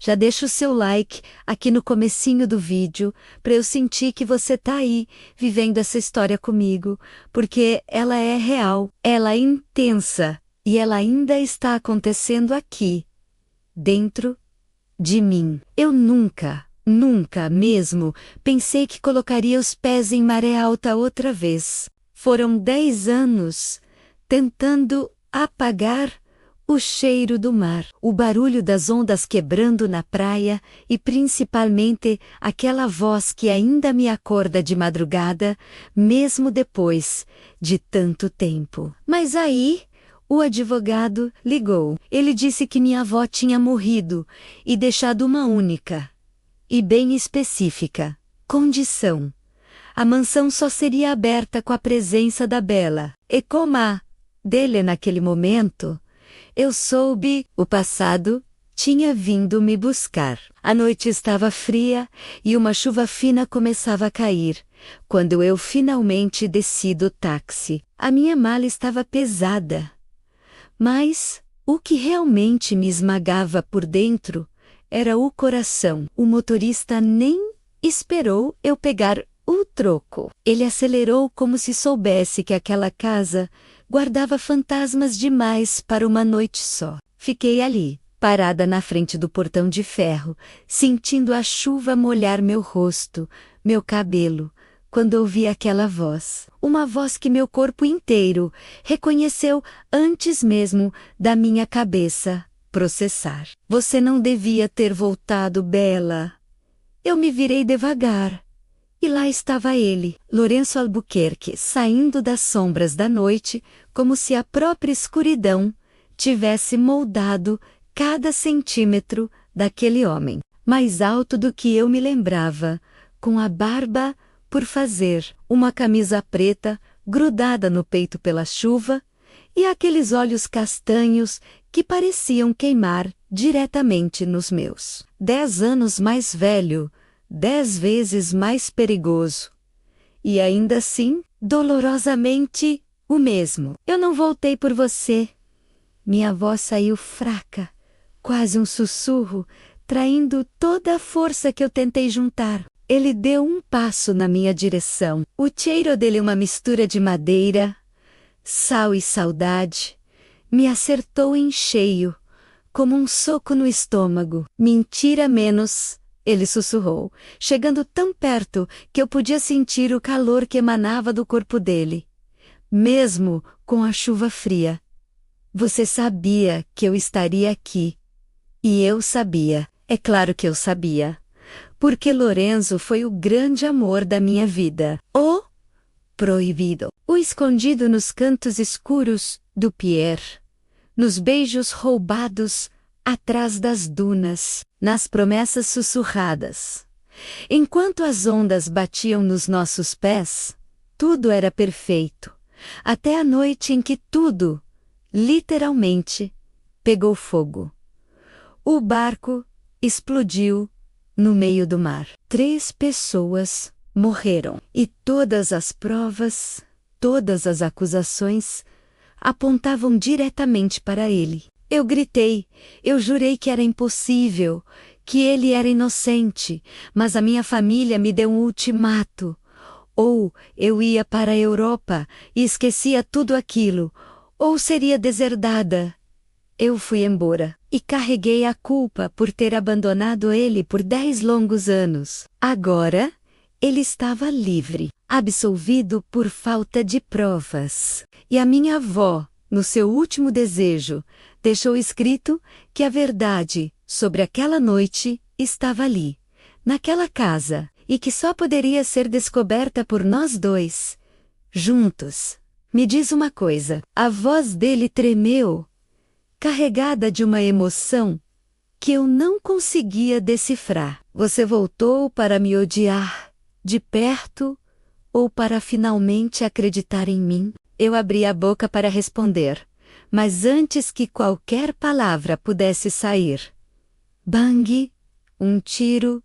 Já deixa o seu like aqui no comecinho do vídeo, para eu sentir que você tá aí, vivendo essa história comigo, porque ela é real, ela é intensa, e ela ainda está acontecendo aqui, dentro de mim. Eu nunca mesmo, pensei que colocaria os pés em maré alta outra vez. Foram 10 anos tentando apagar o cheiro do mar, o barulho das ondas quebrando na praia e principalmente aquela voz que ainda me acorda de madrugada, mesmo depois de tanto tempo. Mas aí, o advogado ligou. Ele disse que minha avó tinha morrido e deixado uma única e bem específica condição. A mansão só seria aberta com a presença da Bela. E como a dele naquele momento, eu soube, o passado tinha vindo me buscar. A noite estava fria e uma chuva fina começava a cair, quando eu finalmente desci do táxi. A minha mala estava pesada. Mas o que realmente me esmagava por dentro era o coração. O motorista nem esperou eu pegar o troco. Ele acelerou como se soubesse que aquela casa guardava fantasmas demais para uma noite só. Fiquei ali, parada na frente do portão de ferro, sentindo a chuva molhar meu rosto, meu cabelo, quando ouvi aquela voz. Uma voz que meu corpo inteiro reconheceu antes mesmo da minha cabeça processar. Você não devia ter voltado, Bela. Eu me virei devagar. E lá estava ele, Lourenço Albuquerque, saindo das sombras da noite, como se a própria escuridão tivesse moldado cada centímetro daquele homem. Mais alto do que eu me lembrava, com a barba por fazer, uma camisa preta grudada no peito pela chuva, e aqueles olhos castanhos que pareciam queimar diretamente nos meus. 10 anos mais velho, 10 vezes mais perigoso. E ainda assim, dolorosamente, o mesmo. Eu não voltei por você. Minha voz saiu fraca, quase um sussurro, traindo toda a força que eu tentei juntar. Ele deu um passo na minha direção. O cheiro dele, uma mistura de madeira, sal e saudade, me acertou em cheio, como um soco no estômago. Mentira menos, ele sussurrou, chegando tão perto que eu podia sentir o calor que emanava do corpo dele, mesmo com a chuva fria. Você sabia que eu estaria aqui. E eu sabia, é claro que eu sabia. Porque Lorenzo foi o grande amor da minha vida. O proibido. O escondido nos cantos escuros do Pierre. Nos beijos roubados atrás das dunas, nas promessas sussurradas. Enquanto as ondas batiam nos nossos pés, tudo era perfeito, até a noite em que tudo, literalmente, pegou fogo. O barco explodiu no meio do mar. 3 pessoas morreram, e todas as provas, todas as acusações, apontavam diretamente para ele. Eu gritei, eu jurei que era impossível, que ele era inocente, mas a minha família me deu um ultimato. Ou eu ia para a Europa e esquecia tudo aquilo, ou seria deserdada. Eu fui embora e carreguei a culpa por ter abandonado ele por 10 longos anos. Agora, ele estava livre, absolvido por falta de provas. E a minha avó, no seu último desejo, deixou escrito que a verdade sobre aquela noite estava ali, naquela casa, e que só poderia ser descoberta por nós dois, juntos. Me diz uma coisa, a voz dele tremeu, carregada de uma emoção que eu não conseguia decifrar. Você voltou para me odiar, de perto, ou para finalmente acreditar em mim? Eu abri a boca para responder, mas antes que qualquer palavra pudesse sair, bang, um tiro,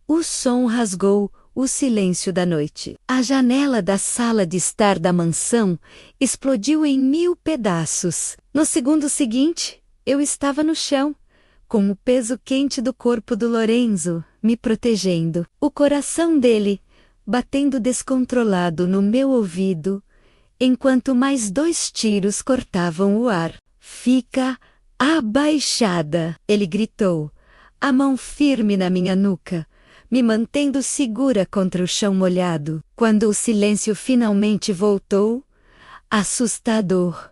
o som rasgou o silêncio da noite. A janela da sala de estar da mansão explodiu em 1000 pedaços. No segundo seguinte, eu estava no chão, com o peso quente do corpo do Lorenzo me protegendo. O coração dele batendo descontrolado no meu ouvido, enquanto mais 2 tiros cortavam o ar. Fica abaixada, ele gritou, a mão firme na minha nuca, me mantendo segura contra o chão molhado. Quando o silêncio finalmente voltou, assustador,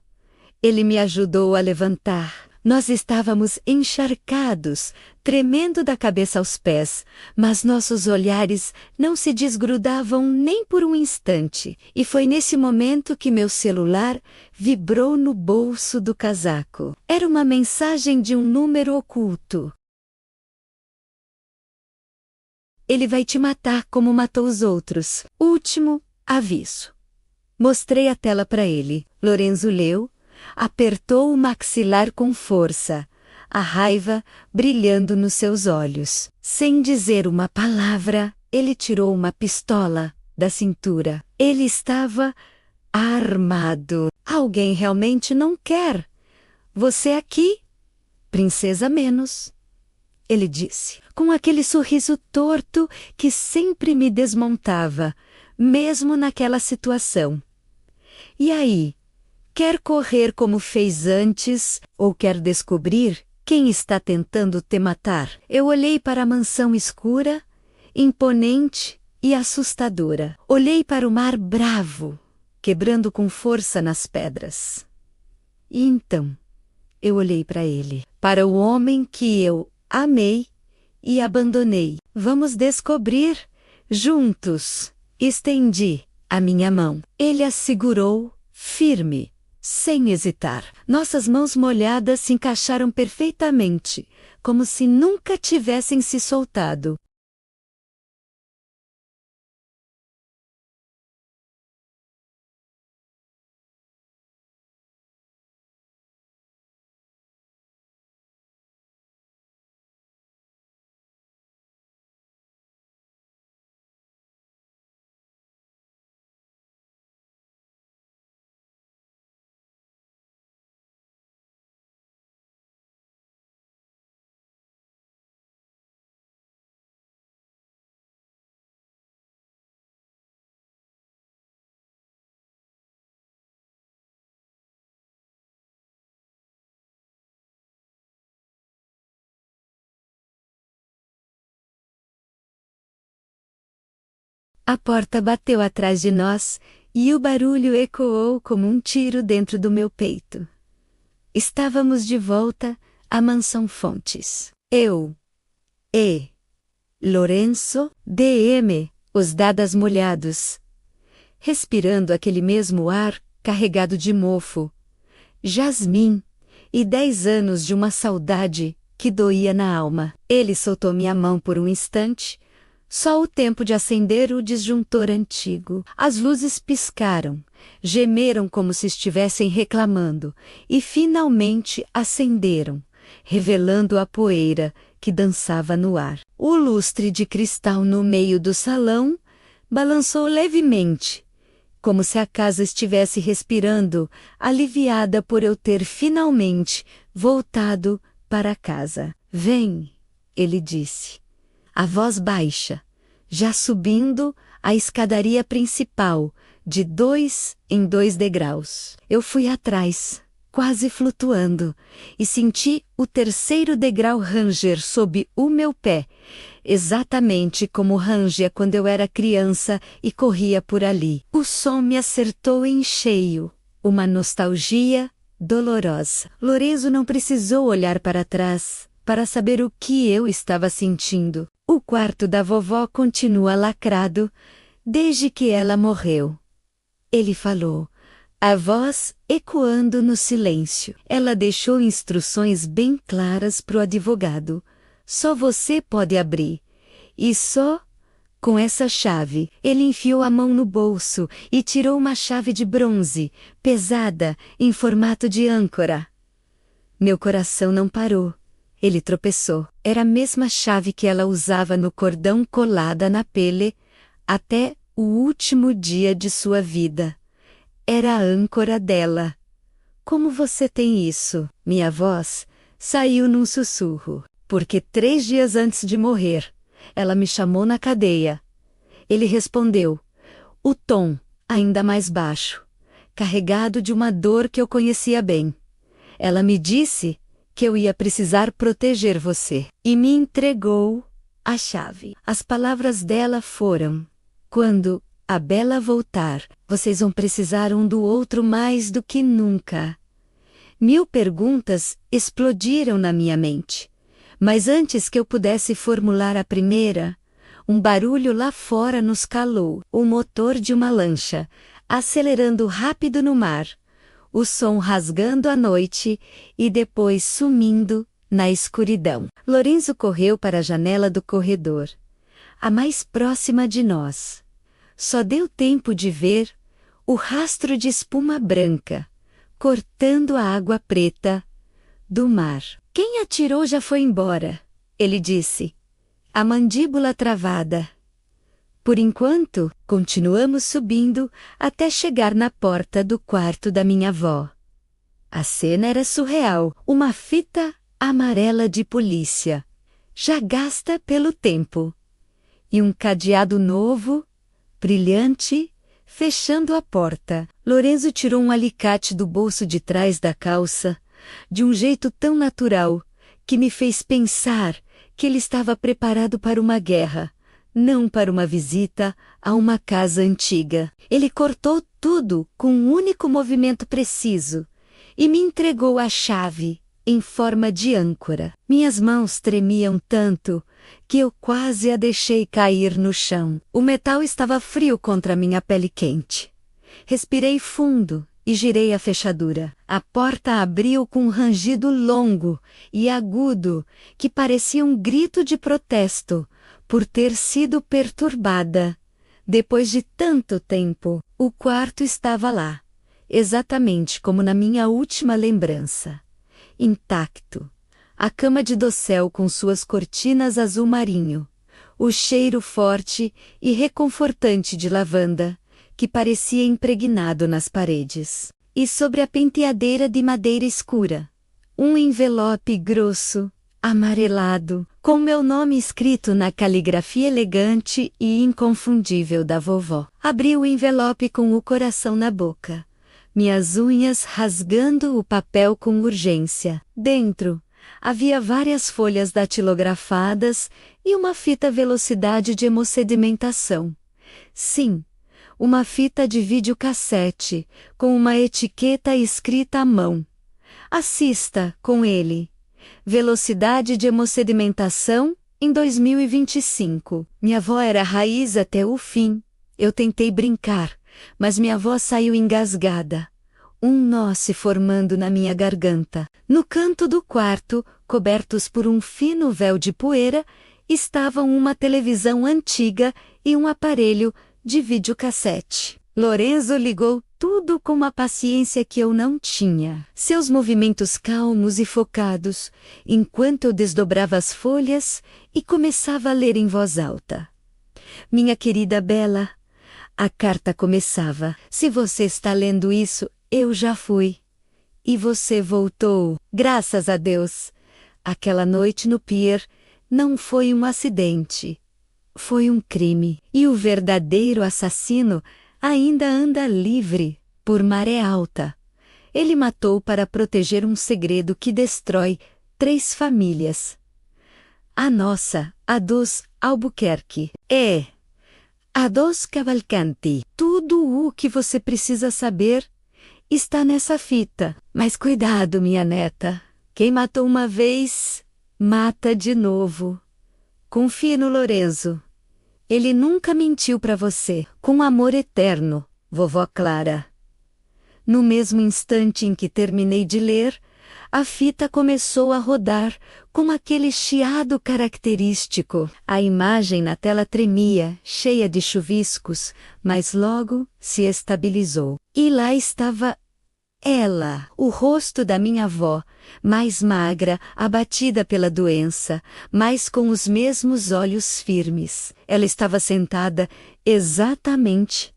ele me ajudou a levantar. Nós estávamos encharcados, tremendo da cabeça aos pés, mas nossos olhares não se desgrudavam nem por um instante, e foi nesse momento que meu celular vibrou no bolso do casaco. Era uma mensagem de um número oculto. Ele vai te matar como matou os outros. Último aviso. Mostrei a tela para ele. Lorenzo leu, apertou o maxilar com força, a raiva brilhando nos seus olhos. Sem dizer uma palavra, ele tirou uma pistola da cintura. Ele estava armado. Alguém realmente não quer você aqui, princesa menos, ele disse, com aquele sorriso torto que sempre me desmontava, mesmo naquela situação. E aí? Quer correr como fez antes, ou quer descobrir quem está tentando te matar? Eu olhei para a mansão escura, imponente e assustadora. Olhei para o mar bravo, quebrando com força nas pedras. E então, eu olhei para ele, para o homem que eu amei e abandonei. Vamos descobrir juntos. Estendi a minha mão. Ele a segurou firme, sem hesitar. Nossas mãos molhadas se encaixaram perfeitamente, como se nunca tivessem se soltado. A porta bateu atrás de nós, e o barulho ecoou como um tiro dentro do meu peito. Estávamos de volta à mansão Fontes. Eu e Lorenzo, DM, os dadas molhados, respirando aquele mesmo ar carregado de mofo, jasmim e 10 anos de uma saudade que doía na alma. Ele soltou minha mão por um instante, só o tempo de acender o disjuntor antigo. As luzes piscaram, gemeram como se estivessem reclamando, e finalmente acenderam, revelando a poeira que dançava no ar. O lustre de cristal no meio do salão balançou levemente, como se a casa estivesse respirando, aliviada por eu ter finalmente voltado para casa. Vem, ele disse. A voz baixa, já subindo a escadaria principal, de 2 em 2 degraus. Eu fui atrás, quase flutuando, e senti o 3º degrau ranger sob o meu pé, exatamente como rangia quando eu era criança e corria por ali. O som me acertou em cheio, uma nostalgia dolorosa. Lorenzo não precisou olhar para trás para saber o que eu estava sentindo. O quarto da vovó continua lacrado desde que ela morreu. Ele falou, a voz ecoando no silêncio. Ela deixou instruções bem claras para o advogado. Só você pode abrir. E só com essa chave. Ele enfiou a mão no bolso e tirou uma chave de bronze, pesada, em formato de âncora. Meu coração não parou. Ele tropeçou. Era a mesma chave que ela usava no cordão colada na pele, até o último dia de sua vida. Era a âncora dela. Como você tem isso? Minha voz saiu num sussurro. porque 3 dias antes de morrer, ela me chamou na cadeia. Ele respondeu, o tom, ainda mais baixo, carregado de uma dor que eu conhecia bem. Ela me disse que eu ia precisar proteger você. E me entregou a chave. As palavras dela foram: quando a Bella voltar, vocês vão precisar um do outro mais do que nunca. 1000 perguntas explodiram na minha mente. Mas antes que eu pudesse formular a primeira, um barulho lá fora nos calou. O motor de uma lancha, acelerando rápido no mar. O som rasgando a noite e depois sumindo na escuridão. Lorenzo correu para a janela do corredor, a mais próxima de nós. Só deu tempo de ver o rastro de espuma branca, cortando a água preta do mar. Quem atirou já foi embora, ele disse, a mandíbula travada. Por enquanto, continuamos subindo até chegar na porta do quarto da minha avó. A cena era surreal, uma fita amarela de polícia, já gasta pelo tempo, e um cadeado novo, brilhante, fechando a porta. Lorenzo tirou um alicate do bolso de trás da calça, de um jeito tão natural, que me fez pensar que ele estava preparado para uma guerra, não para uma visita a uma casa antiga. Ele cortou tudo com um único movimento preciso e me entregou a chave em forma de âncora. Minhas mãos tremiam tanto que eu quase a deixei cair no chão. O metal estava frio contra minha pele quente. Respirei fundo e girei a fechadura. A porta abriu com um rangido longo e agudo que parecia um grito de protesto por ter sido perturbada. Depois de tanto tempo, o quarto estava lá, exatamente como na minha última lembrança. Intacto. A cama de dossel com suas cortinas azul marinho. O cheiro forte e reconfortante de lavanda, que parecia impregnado nas paredes. E sobre a penteadeira de madeira escura, um envelope grosso, amarelado, com meu nome escrito na caligrafia elegante e inconfundível da vovó. Abri o envelope com o coração na boca, minhas unhas rasgando o papel com urgência. Dentro, havia várias folhas datilografadas e uma fita velocidade de hemossedimentação. Sim, uma fita de videocassete, com uma etiqueta escrita à mão. Assista com ele. Velocidade de hemossedimentação em 2025. Minha avó era raiz até o fim. Eu tentei brincar, mas minha avó saiu engasgada. Um nó se formando na minha garganta. No canto do quarto, cobertos por um fino véu de poeira, estavam uma televisão antiga e um aparelho de videocassete. Lorenzo ligou tudo com uma paciência que eu não tinha. Seus movimentos calmos e focados, enquanto eu desdobrava as folhas e começava a ler em voz alta. Minha querida Bella, a carta começava. Se você está lendo isso, eu já fui. E você voltou. Graças a Deus. Aquela noite no pier não foi um acidente. Foi um crime. E o verdadeiro assassino ainda anda livre, por maré alta. Ele matou para proteger um segredo que destrói 3 famílias. A nossa, a dos Albuquerque. A dos Cavalcanti. Tudo o que você precisa saber está nessa fita. Mas cuidado, minha neta. Quem matou uma vez, mata de novo. Confie no Lorenzo. Ele nunca mentiu para você. Com amor eterno, vovó Clara. No mesmo instante em que terminei de ler, a fita começou a rodar com aquele chiado característico. A imagem na tela tremia, cheia de chuviscos, mas logo se estabilizou. E lá estava ela, o rosto da minha avó, mais magra, abatida pela doença, mas com os mesmos olhos firmes. Ela estava sentada exatamente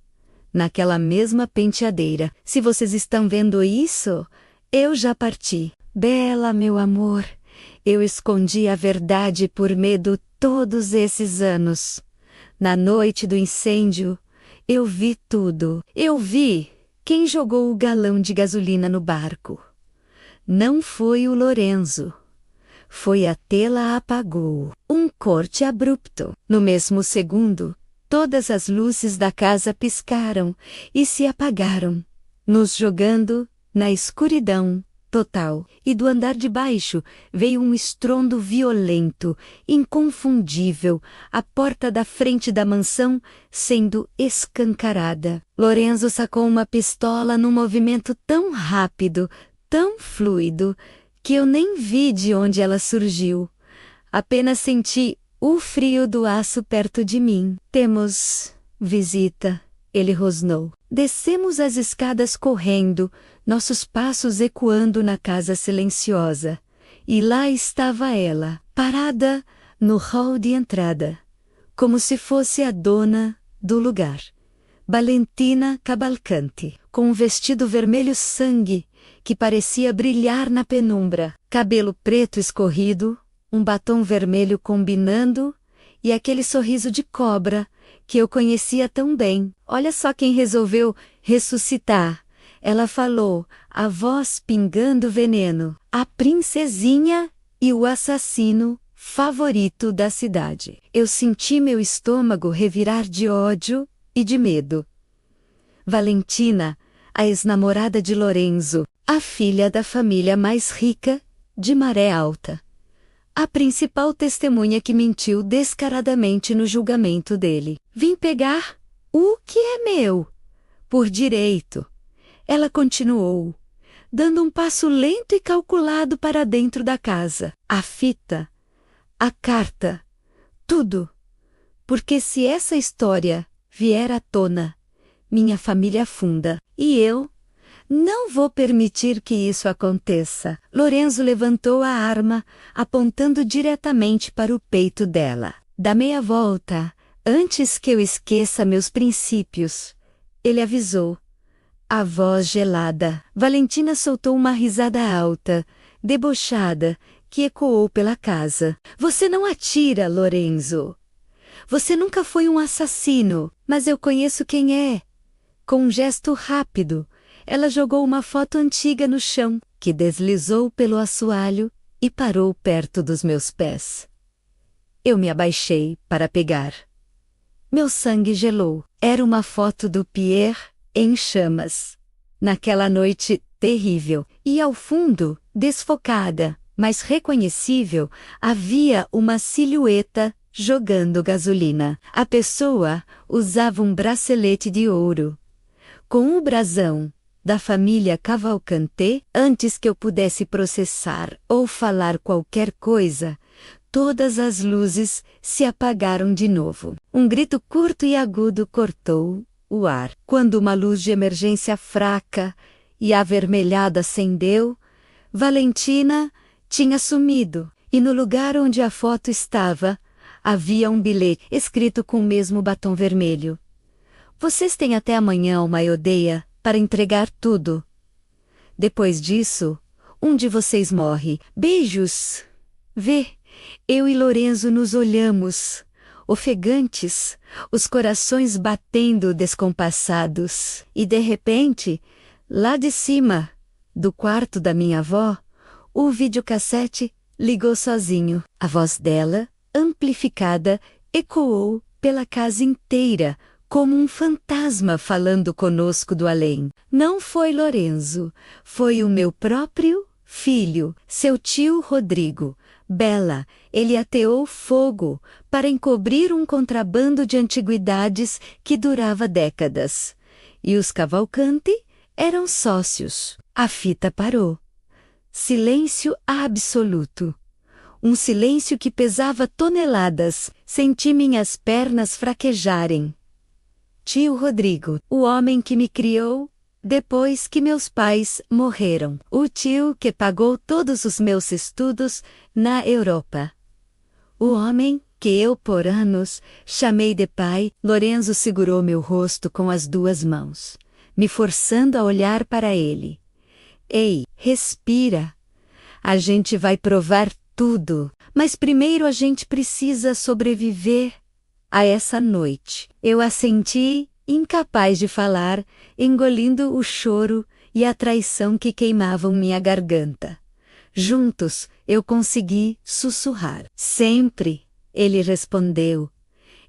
naquela mesma penteadeira. Se vocês estão vendo isso, eu já parti. Bella, meu amor, Eu escondi a verdade por medo todos esses anos. Na noite do incêndio, eu vi tudo. Eu vi quem jogou o galão de gasolina no barco. Não foi o Lorenzo. Foi a tela apagou. Um corte abrupto. No mesmo segundo, todas as luzes da casa piscaram e se apagaram, nos jogando na escuridão total. E do andar de baixo veio um estrondo violento, inconfundível, a porta da frente da mansão sendo escancarada. Lorenzo sacou uma pistola num movimento tão rápido, tão fluido, que eu nem vi de onde ela surgiu. Apenas senti o frio do aço perto de mim. Temos visita, ele rosnou. Descemos as escadas correndo, nossos passos ecoando na casa silenciosa. E lá estava ela, parada no hall de entrada, como se fosse a dona do lugar. Valentina Cavalcanti, com um vestido vermelho sangue, que parecia brilhar na penumbra, cabelo preto escorrido, um batom vermelho combinando, e aquele sorriso de cobra, que eu conhecia tão bem. Olha só quem resolveu ressuscitar. Ela falou, a voz pingando veneno, a princesinha e o assassino favorito da cidade. Eu senti meu estômago revirar de ódio e de medo. Valentina, a ex-namorada de Lorenzo, a filha da família mais rica de Maré Alta. A principal testemunha que mentiu descaradamente no julgamento dele. Vim pegar o que é meu, por direito. Ela continuou, dando um passo lento e calculado para dentro da casa. A fita, a carta, tudo. Porque se essa história vier à tona, minha família afunda. E eu não vou permitir que isso aconteça. Lorenzo levantou a arma, apontando diretamente para o peito dela. Dá meia volta, antes que eu esqueça meus princípios. Ele avisou. A voz gelada. Valentina soltou uma risada alta, debochada, que ecoou pela casa. Você não atira, Lorenzo. Você nunca foi um assassino, mas eu conheço quem é. Com um gesto rápido, ela jogou uma foto antiga no chão, que deslizou pelo assoalho e parou perto dos meus pés. Eu me abaixei para pegar. Meu sangue gelou. Era uma foto do Pierre em chamas. Naquela noite terrível. E ao fundo, desfocada, mas reconhecível, havia uma silhueta jogando gasolina. A pessoa usava um bracelete de ouro. Com o brasão da família Cavalcanti, antes que eu pudesse processar ou falar qualquer coisa, todas as luzes se apagaram de novo. Um grito curto e agudo cortou o ar. Quando uma luz de emergência fraca e avermelhada acendeu, Valentina tinha sumido, e no lugar onde a foto estava, havia um bilhete escrito com o mesmo batom vermelho. Vocês têm até amanhã, Almaiodeia, para entregar tudo. Depois disso, um de vocês morre. Beijos. Vê, eu e Lorenzo nos olhamos, ofegantes, os corações batendo descompassados. E de repente, lá de cima, do quarto da minha avó, o videocassete ligou sozinho. A voz dela, amplificada, ecoou pela casa inteira, como um fantasma falando conosco do além. Não foi Lorenzo, foi o meu próprio filho, seu tio Rodrigo. Bela, ele ateou fogo para encobrir um contrabando de antiguidades que durava décadas. E os Cavalcanti eram sócios. A fita parou. Silêncio absoluto. Um silêncio que pesava toneladas. Senti minhas pernas fraquejarem. Tio Rodrigo, o homem que me criou depois que meus pais morreram. O tio que pagou todos os meus estudos na Europa. O homem que eu por anos chamei de pai. Lorenzo segurou meu rosto com as duas mãos, me forçando a olhar para ele. Ei, respira. A gente vai provar tudo. Mas primeiro a gente precisa sobreviver a essa noite. Eu assenti, incapaz de falar, engolindo o choro e a traição que queimavam minha garganta. Juntos, eu consegui sussurrar. Sempre, ele respondeu,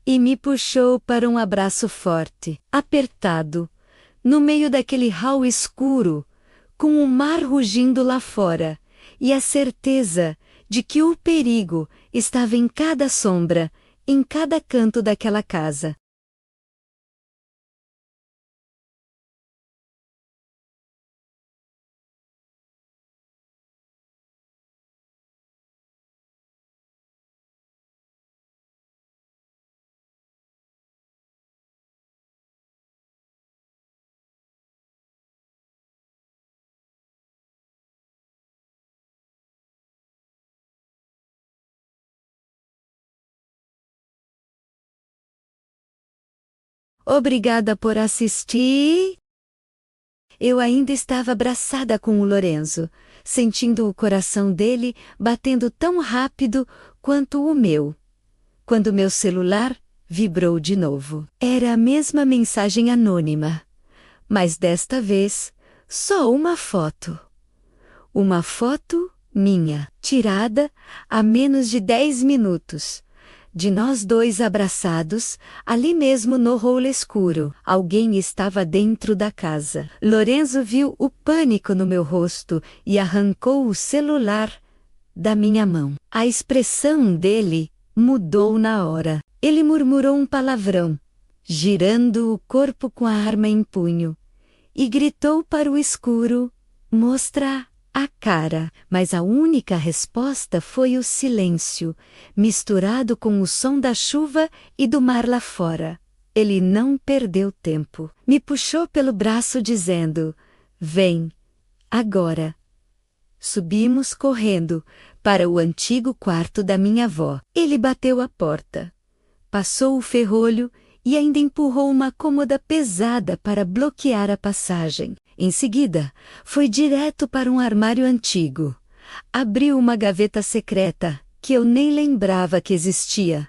e me puxou para um abraço forte, apertado, no meio daquele hall escuro, com o mar rugindo lá fora, e a certeza de que o perigo estava em cada sombra, em cada canto daquela casa. Obrigada por assistir. Eu ainda estava abraçada com o Lorenzo, sentindo o coração dele batendo tão rápido quanto o meu, quando meu celular vibrou de novo. Era a mesma mensagem anônima, mas desta vez, só uma foto. Uma foto minha, tirada há menos de 10 minutos. De nós dois abraçados, ali mesmo no hall escuro. Alguém estava dentro da casa. Lorenzo viu o pânico no meu rosto e arrancou o celular da minha mão. A expressão dele mudou na hora. Ele murmurou um palavrão, girando o corpo com a arma em punho, e gritou para o escuro: "Mostra a cara", mas a única resposta foi o silêncio, misturado com o som da chuva e do mar lá fora. Ele não perdeu tempo. Me puxou pelo braço dizendo: "Vem, agora." Subimos correndo para o antigo quarto da minha avó. Ele bateu a porta, passou o ferrolho e ainda empurrou uma cômoda pesada para bloquear a passagem. Em seguida, foi direto para um armário antigo. Abriu uma gaveta secreta, que eu nem lembrava que existia,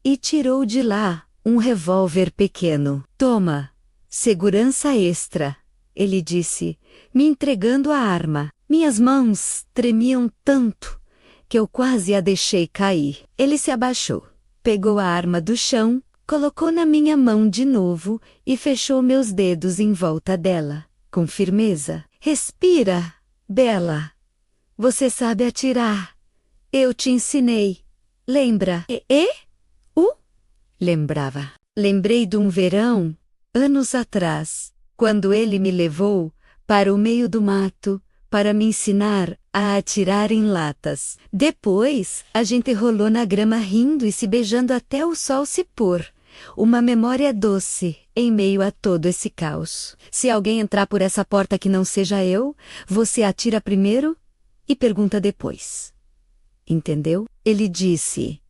e tirou de lá um revólver pequeno. "Toma, segurança extra", ele disse, me entregando a arma. Minhas mãos tremiam tanto que eu quase a deixei cair. Ele se abaixou, pegou a arma do chão, colocou na minha mão de novo e fechou meus dedos em volta dela, com firmeza. "Respira, Bela. Você sabe atirar. Eu te ensinei. Lembra?" Lembrava. Lembrei de um verão, anos atrás, quando ele me levou para o meio do mato para me ensinar a atirar em latas. Depois, a gente rolou na grama rindo e se beijando até o sol se pôr. Uma memória doce em meio a todo esse caos. Se alguém entrar por essa porta que não seja eu, você atira primeiro e pergunta depois. Entendeu? Ele disse.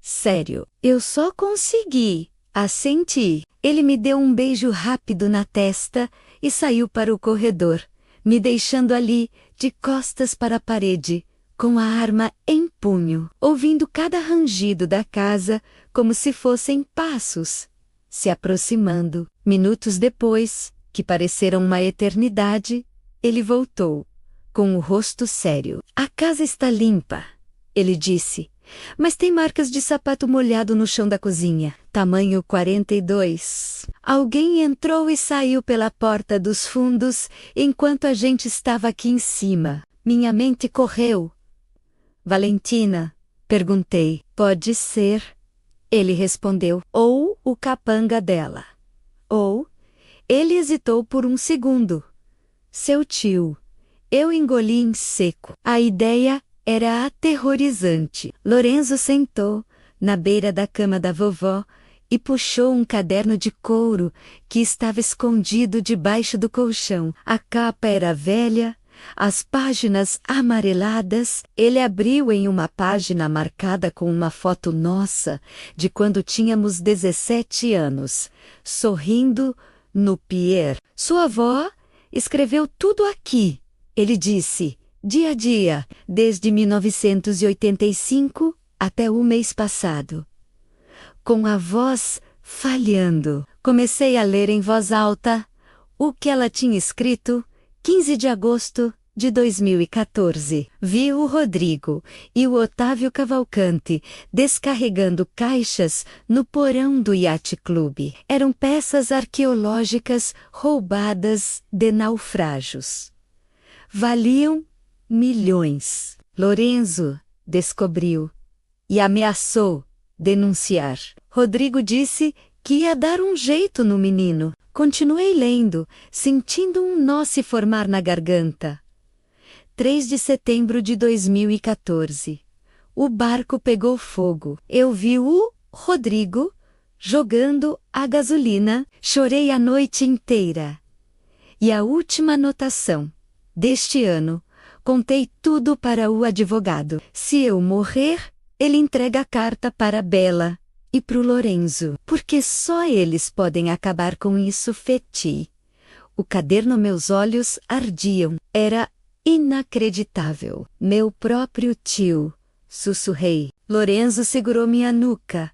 Sério, eu só consegui assenti. Ele me deu um beijo rápido na testa e saiu para o corredor, me deixando ali, de costas para a parede, com a arma em punho, ouvindo cada rangido da casa como se fossem passos, se aproximando. Minutos depois, que pareceram uma eternidade, ele voltou, com o rosto sério. "A casa está limpa", ele disse, "mas tem marcas de sapato molhado no chão da cozinha, tamanho 42. Alguém entrou e saiu pela porta dos fundos enquanto a gente estava aqui em cima." Minha mente correu. "Valentina?" perguntei. "Pode ser", ele respondeu. "Ou o capanga dela. Ou..." Ele hesitou por um segundo. "Seu tio." Eu engoli em seco. A ideia era aterrorizante. Lorenzo sentou na beira da cama da vovó e puxou um caderno de couro que estava escondido debaixo do colchão. A capa era velha, as páginas amareladas. Ele abriu em uma página marcada com uma foto nossa de quando tínhamos 17 anos, sorrindo no pier. "Sua avó escreveu tudo aqui", ele disse, dia a dia, desde 1985 até o mês passado. Com a voz falhando, comecei a ler em voz alta o que ela tinha escrito, 15 de agosto de 2014. Vi o Rodrigo e o Otávio Cavalcante descarregando caixas no porão do Yacht Club. Eram peças arqueológicas roubadas de naufrágios. Valiam milhões. Lorenzo descobriu e ameaçou denunciar. Rodrigo disse que ia dar um jeito no menino. Continuei lendo, sentindo um nó se formar na garganta. 3 de setembro de 2014. O barco pegou fogo. Eu vi o Rodrigo jogando a gasolina. Chorei a noite inteira. E a última anotação deste ano, contei tudo para o advogado. Se eu morrer, ele entrega a carta para Bela e para o Lorenzo, porque só eles podem acabar com isso, Feti. O caderno, meus olhos ardiam. Era inacreditável. Meu próprio tio, sussurrei. Lorenzo segurou minha nuca,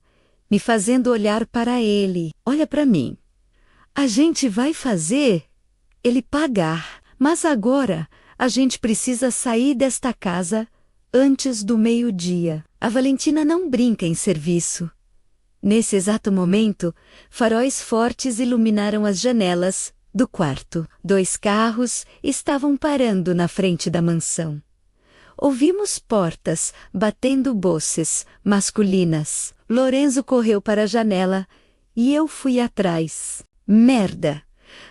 me fazendo olhar para ele. Olha para mim. A gente vai fazer ele pagar, mas agora a gente precisa sair desta casa antes do meio-dia. A Valentina não brinca em serviço. Nesse exato momento, faróis fortes iluminaram as janelas do quarto. 2 carros estavam parando na frente da mansão. Ouvimos portas batendo boces masculinas. Lorenzo correu para a janela e eu fui atrás. Merda!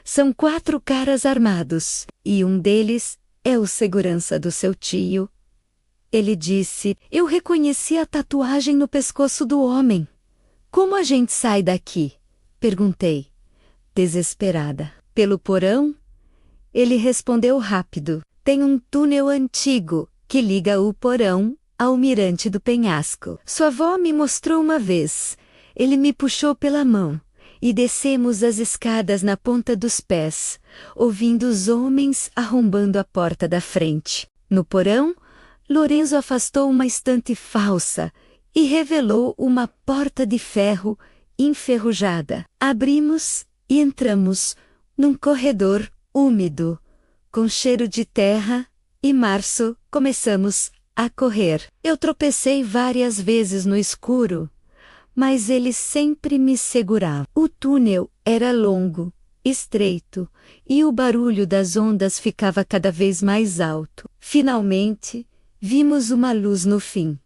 São 4 caras armados e um deles é o segurança do seu tio. Ele disse: eu reconheci a tatuagem no pescoço do homem. Como a gente sai daqui? Perguntei, desesperada. Pelo porão? Ele respondeu rápido. Tem um túnel antigo que liga o porão ao mirante do penhasco. Sua avó me mostrou uma vez. Ele me puxou pela mão e descemos as escadas na ponta dos pés, ouvindo os homens arrombando a porta da frente. No porão, Lorenzo afastou uma estante falsa e revelou uma porta de ferro enferrujada. Abrimos e entramos num corredor úmido, com cheiro de terra e março. Começamos a correr. Eu tropecei várias vezes no escuro, mas ele sempre me segurava. O túnel era longo, estreito, e o barulho das ondas ficava cada vez mais alto. Finalmente, vimos uma luz no fim.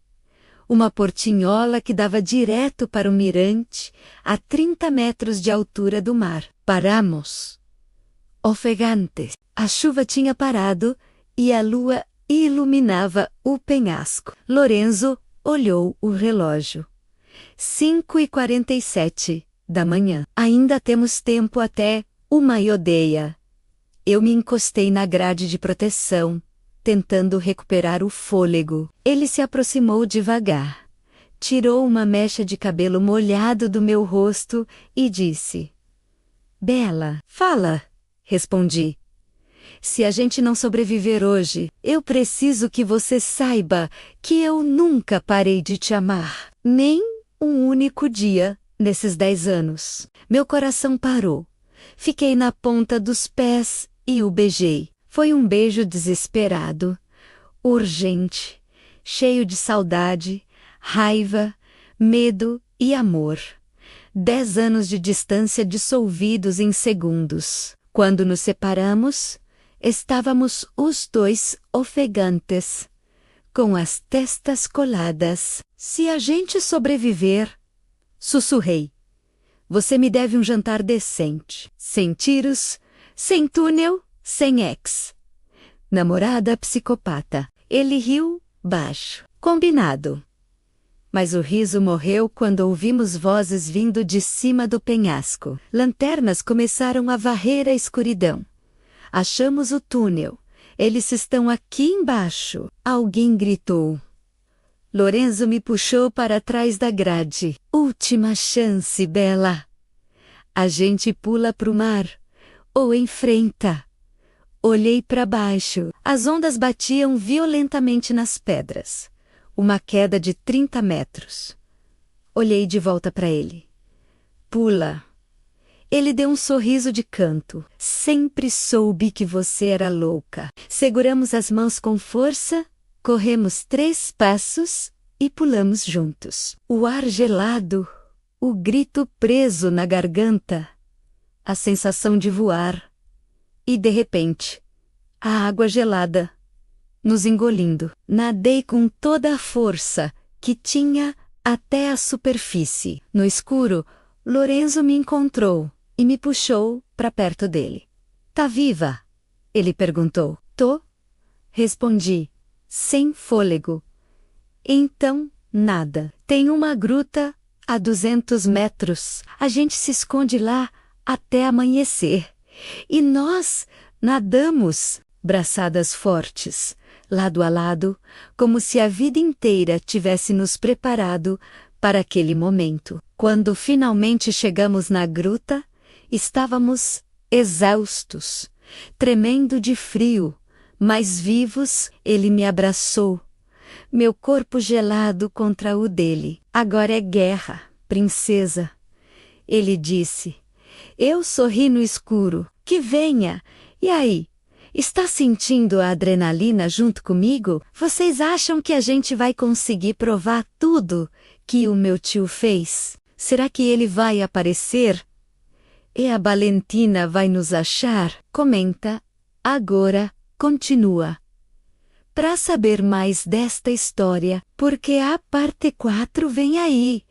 Uma portinhola que dava direto para o mirante, a 30 metros de altura do mar. Paramos. Ofegante. A chuva tinha parado e a lua iluminava o penhasco. Lorenzo olhou o relógio. 5h47 da manhã. Ainda temos tempo até uma aldeia. Eu me encostei na grade de proteção, tentando recuperar o fôlego. Ele se aproximou devagar, tirou uma mecha de cabelo molhado do meu rosto e disse: Bela, fala, respondi. Se a gente não sobreviver hoje, eu preciso que você saiba que eu nunca parei de te amar. Nem um único dia nesses 10 anos. Meu coração parou. Fiquei na ponta dos pés e o beijei. Foi um beijo desesperado, urgente, cheio de saudade, raiva, medo e amor. 10 anos de distância dissolvidos em segundos. Quando nos separamos, estávamos os dois ofegantes, com as testas coladas. Se a gente sobreviver, sussurrei. Você me deve um jantar decente, sem tiros, sem túnel, sem ex. Namorada psicopata. Ele riu baixo. Combinado. Mas o riso morreu quando ouvimos vozes vindo de cima do penhasco. Lanternas começaram a varrer a escuridão. Achamos o túnel. Eles estão aqui embaixo. Alguém gritou. Lorenzo me puxou para trás da grade. Última chance, Bela. A gente pula pro mar. Ou enfrenta. Olhei para baixo. As ondas batiam violentamente nas pedras. Uma queda de 30 metros. Olhei de volta para ele. Pula. Ele deu um sorriso de canto. Sempre soube que você era louca. Seguramos as mãos com força, corremos 3 passos e pulamos juntos. O ar gelado, o grito preso na garganta, a sensação de voar. E de repente, a água gelada, nos engolindo. Nadei com toda a força que tinha até a superfície. No escuro, Lorenzo me encontrou e me puxou para perto dele. Tá viva? Ele perguntou. Tô? Respondi, sem fôlego. Então, nada. Tem uma gruta a 200 metros. A gente se esconde lá até amanhecer. E nós nadamos, braçadas fortes, lado a lado, como se a vida inteira tivesse nos preparado para aquele momento. Quando finalmente chegamos na gruta, estávamos exaustos, tremendo de frio, mas vivos. Ele me abraçou, meu corpo gelado contra o dele. Agora é guerra, princesa. Ele disse. Eu sorri no escuro. Que venha. E aí? Está sentindo a adrenalina junto comigo? Vocês acham que a gente vai conseguir provar tudo que o meu tio fez? Será que ele vai aparecer? E a Valentina vai nos achar? Comenta. Agora, continua. Para saber mais desta história, porque a parte 4 vem aí,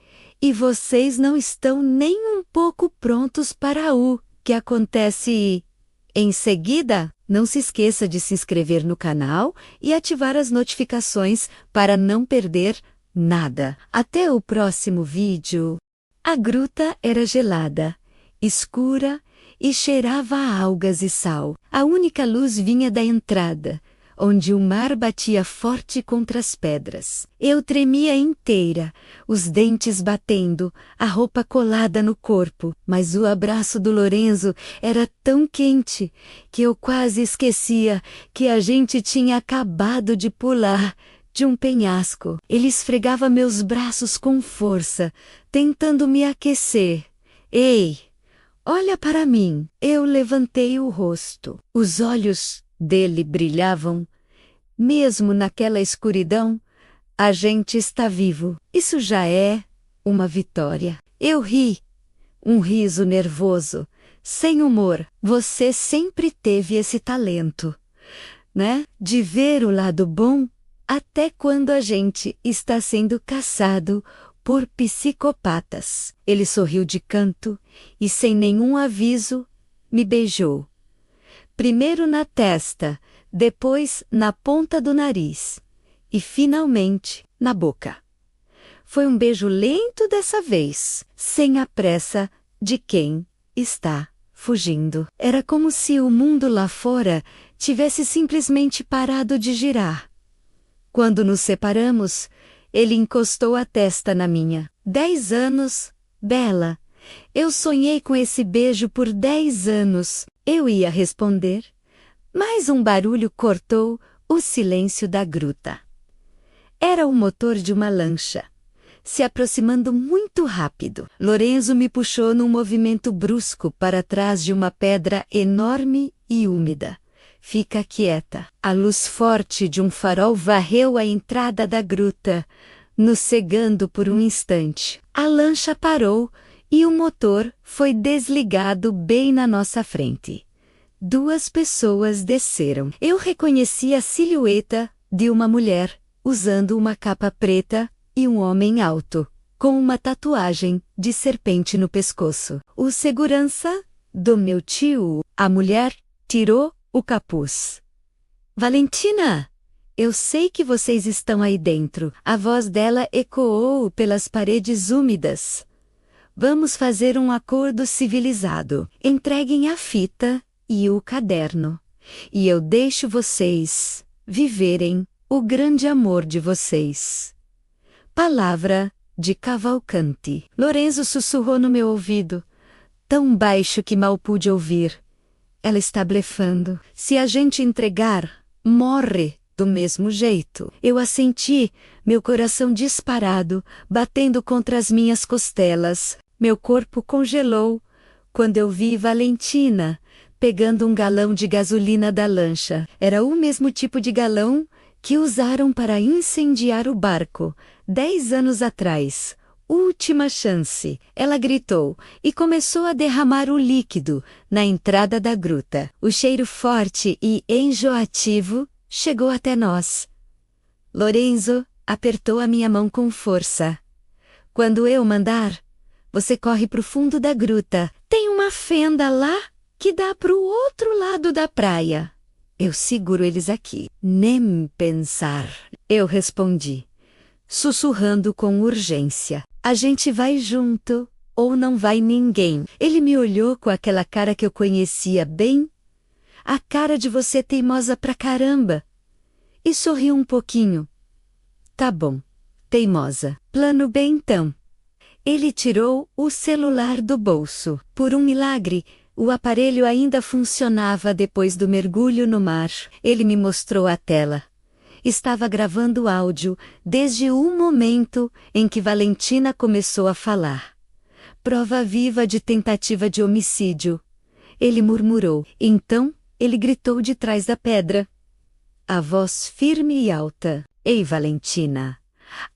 e vocês não estão nem um pouco prontos para o que acontece em seguida. Não se esqueça de se inscrever no canal e ativar as notificações para não perder nada. Até o próximo vídeo. A gruta era gelada, escura e cheirava a algas e sal. A única luz vinha da entrada, onde o mar batia forte contra as pedras. Eu tremia inteira, os dentes batendo, a roupa colada no corpo, mas o abraço do Lorenzo era tão quente que eu quase esquecia que a gente tinha acabado de pular de um penhasco. Ele esfregava meus braços com força, tentando me aquecer. Ei, olha para mim. Eu levantei o rosto. Os olhos dele brilhavam. Mesmo naquela escuridão, a gente está vivo. Isso já é uma vitória. Eu ri, um riso nervoso, sem humor. Você sempre teve esse talento, né? De ver o lado bom até quando a gente está sendo caçado por psicopatas. Ele sorriu de canto e, sem nenhum aviso, me beijou. Primeiro na testa, depois na ponta do nariz e, finalmente, na boca. Foi um beijo lento dessa vez, sem a pressa de quem está fugindo. Era como se o mundo lá fora tivesse simplesmente parado de girar. Quando nos separamos, ele encostou a testa na minha. 10 anos, Bela. Eu sonhei com esse beijo por 10 anos. Eu ia responder, mas um barulho cortou o silêncio da gruta. Era o motor de uma lancha, se aproximando muito rápido. Lorenzo me puxou num movimento brusco para trás de uma pedra enorme e úmida. Fica quieta. A luz forte de um farol varreu a entrada da gruta, nos cegando por um instante. A lancha parou e o motor foi desligado bem na nossa frente. 2 pessoas desceram. Eu reconheci a silhueta de uma mulher, usando uma capa preta, e um homem alto, com uma tatuagem de serpente no pescoço. O segurança do meu tio. A mulher tirou o capuz. Valentina! Eu sei que vocês estão aí dentro. A voz dela ecoou pelas paredes úmidas. Vamos fazer um acordo civilizado. Entreguem a fita e o caderno, e eu deixo vocês viverem o grande amor de vocês. Palavra de Cavalcanti. Lorenzo sussurrou no meu ouvido, tão baixo que mal pude ouvir. ela está blefando. Se a gente entregar, morre do mesmo jeito. Eu assenti, meu coração disparado, batendo contra as minhas costelas. Meu corpo congelou quando eu vi Valentina pegando um galão de gasolina da lancha. Era o mesmo tipo de galão que usaram para incendiar o barco 10 anos atrás. Última chance, ela gritou e começou a derramar o líquido na entrada da gruta. O cheiro forte e enjoativo chegou até nós. Lorenzo apertou a minha mão com força. Quando eu mandar, você corre para o fundo da gruta. Tem uma fenda lá que dá para o outro lado da praia. Eu seguro eles aqui. Nem pensar, eu respondi, sussurrando com urgência. A gente vai junto, ou não vai ninguém. Ele me olhou com aquela cara que eu conhecia bem, a cara de você teimosa pra caramba, e sorriu um pouquinho. Tá bom, teimosa. Plano B então. Ele tirou o celular do bolso. Por um milagre, o aparelho ainda funcionava depois do mergulho no mar. Ele me mostrou a tela. Estava gravando áudio desde o momento em que Valentina começou a falar. Prova viva de tentativa de homicídio. Ele murmurou. Então, ele gritou de trás da pedra. A voz firme e alta. Ei, Valentina.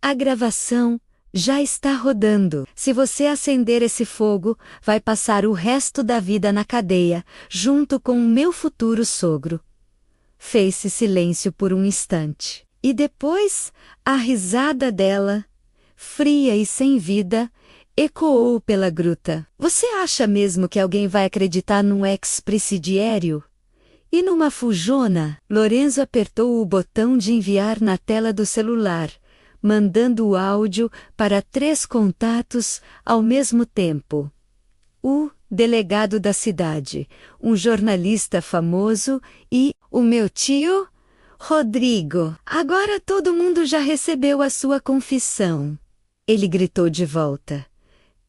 A gravação já está rodando. Se você acender esse fogo, vai passar o resto da vida na cadeia, junto com o meu futuro sogro. Fez-se silêncio por um instante. E depois, a risada dela, fria e sem vida, ecoou pela gruta. Você acha mesmo que alguém vai acreditar num ex-presidiário? E numa fujona? Lorenzo apertou o botão de enviar na tela do celular, mandando o áudio para 3 contatos ao mesmo tempo. O delegado da cidade, um jornalista famoso e o meu tio, Rodrigo. Agora todo mundo já recebeu a sua confissão. Ele gritou de volta.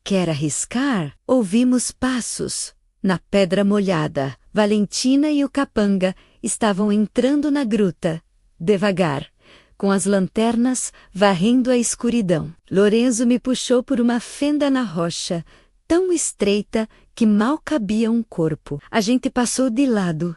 Quer arriscar? Ouvimos passos. Na pedra molhada, Valentina e o capanga estavam entrando na gruta, devagar, com as lanternas varrendo a escuridão. Lorenzo me puxou por uma fenda na rocha, tão estreita que mal cabia um corpo. A gente passou de lado,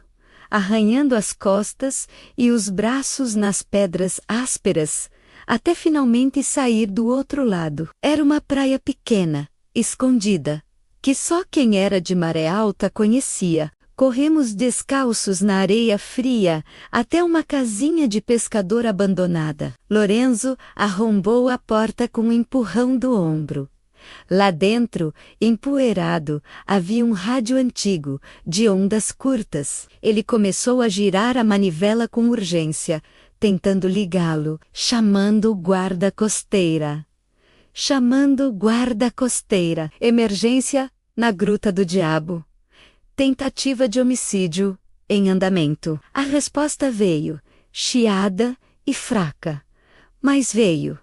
arranhando as costas e os braços nas pedras ásperas, até finalmente sair do outro lado. Era uma praia pequena, escondida, que só quem era de maré alta conhecia. Corremos descalços na areia fria até uma casinha de pescador abandonada. Lorenzo arrombou a porta com um empurrão do ombro. Lá dentro, empoeirado, havia um rádio antigo, de ondas curtas. Ele começou a girar a manivela com urgência, tentando ligá-lo, chamando o guarda-costeira. Chamando guarda-costeira. Emergência na Gruta do Diabo. Tentativa de homicídio em andamento. A resposta veio, chiada e fraca. Mas veio.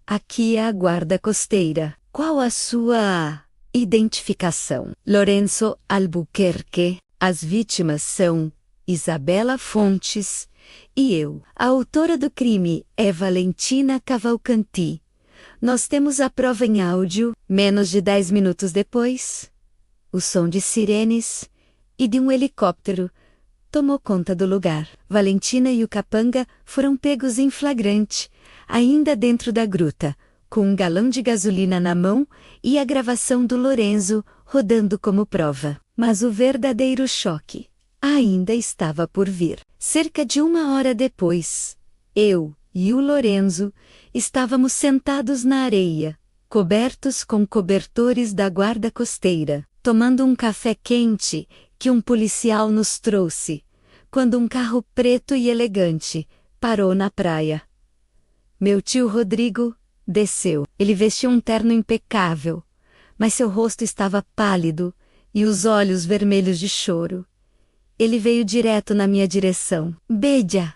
Aqui é a guarda-costeira. Qual a sua identificação? Lorenzo Albuquerque. As vítimas são Isabela Fontes e eu. A autora do crime é Valentina Cavalcanti. Nós temos a prova em áudio. Menos de 10 minutos depois, o som de sirenes e de um helicóptero tomou conta do lugar. Valentina e o capanga foram pegos em flagrante, ainda dentro da gruta, com um galão de gasolina na mão e a gravação do Lorenzo rodando como prova. Mas o verdadeiro choque ainda estava por vir. Cerca de 1 hora depois, eu e o Lorenzo estávamos sentados na areia, cobertos com cobertores da guarda costeira, tomando um café quente que um policial nos trouxe, quando um carro preto e elegante parou na praia. Meu tio Rodrigo desceu. Ele vestia um terno impecável, mas seu rosto estava pálido e os olhos vermelhos de choro. Ele veio direto na minha direção. Bedia!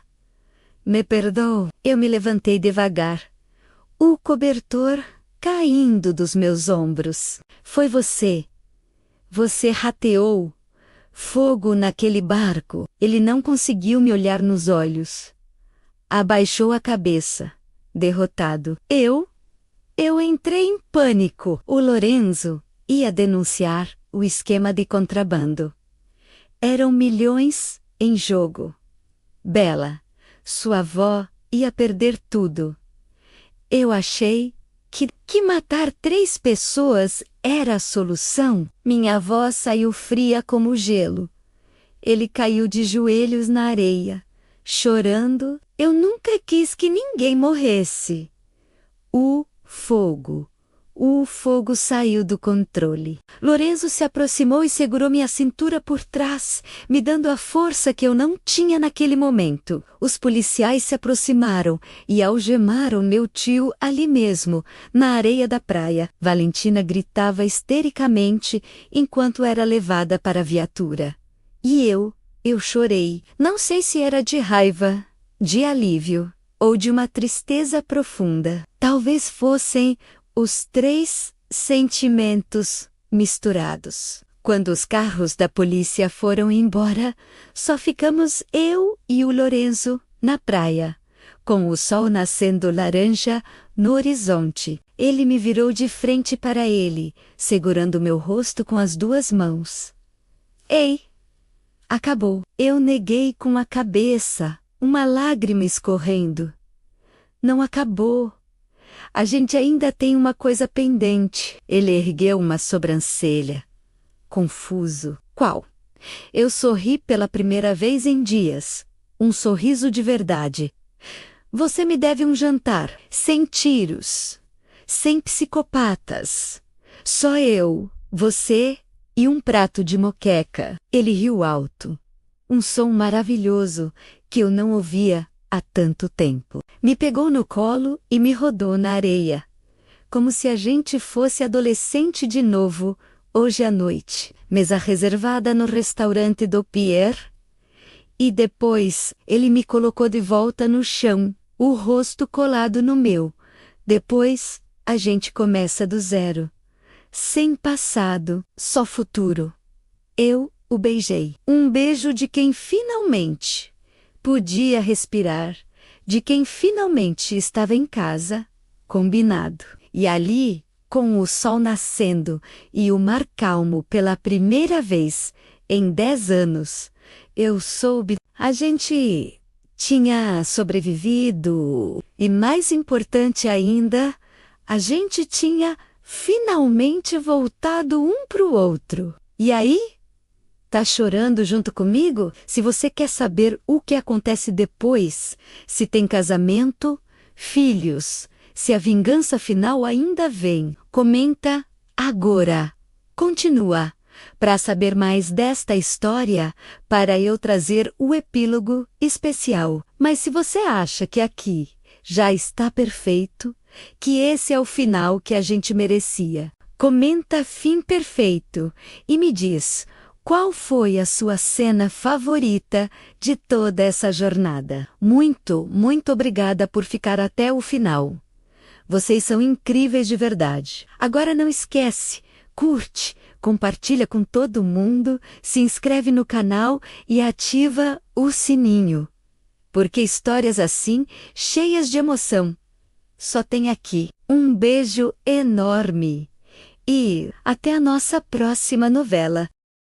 Me perdoa. Eu me levantei devagar, o cobertor caindo dos meus ombros. Foi você. Você rateou. Fogo naquele barco. Ele não conseguiu me olhar nos olhos. Abaixou a cabeça, derrotado. Eu entrei em pânico. O Lorenzo ia denunciar o esquema de contrabando. Eram milhões em jogo. Bela, sua avó ia perder tudo. Eu achei que matar 3 pessoas era a solução. Minha avó saiu fria como gelo. Ele caiu de joelhos na areia, chorando. Eu nunca quis que ninguém morresse. O fogo saiu do controle. Lorenzo se aproximou e segurou minha cintura por trás, me dando a força que eu não tinha naquele momento. Os policiais se aproximaram e algemaram meu tio ali mesmo, na areia da praia. Valentina gritava histericamente enquanto era levada para a viatura. E eu chorei. Não sei se era de raiva, de alívio ou de uma tristeza profunda. Talvez fossem os 3 sentimentos misturados. Quando os carros da polícia foram embora, só ficamos eu e o Lorenzo na praia, com o sol nascendo laranja no horizonte. Ele me virou de frente para ele, segurando meu rosto com as 2 mãos. Ei! Acabou. Eu neguei com a cabeça, uma lágrima escorrendo. Não acabou. A gente ainda tem uma coisa pendente. Ele ergueu uma sobrancelha. Confuso. Qual? Eu sorri pela primeira vez em dias. Um sorriso de verdade. Você me deve um jantar. Sem tiros. Sem psicopatas. Só eu, você e um prato de moqueca. Ele riu alto. Um som maravilhoso que eu não ouvia há tanto tempo. Me pegou no colo e me rodou na areia. Como se a gente fosse adolescente de novo, hoje à noite. Mesa reservada no restaurante do Pierre. E depois, ele me colocou de volta no chão, o rosto colado no meu. Depois, a gente começa do zero. Sem passado, só futuro. Eu o beijei. Um beijo de quem finalmente podia respirar, de quem finalmente estava em casa, combinado. E ali, com o sol nascendo e o mar calmo pela primeira vez em 10 anos, eu soube. A gente tinha sobrevivido e, mais importante ainda, a gente tinha finalmente voltado um pro outro. E aí? Tá chorando junto comigo? Se você quer saber o que acontece depois, se tem casamento, filhos, se a vingança final ainda vem, comenta agora. Continua. Para saber mais desta história, para eu trazer o epílogo especial. Mas se você acha que aqui já está perfeito, que esse é o final que a gente merecia, comenta fim perfeito e me diz: qual foi a sua cena favorita de toda essa jornada? Muito, muito obrigada por ficar até o final. Vocês são incríveis de verdade. Agora não esquece, curte, compartilha com todo mundo, se inscreve no canal e ativa o sininho. Porque histórias assim, cheias de emoção, só tem aqui. Um beijo enorme. E até a nossa próxima novela.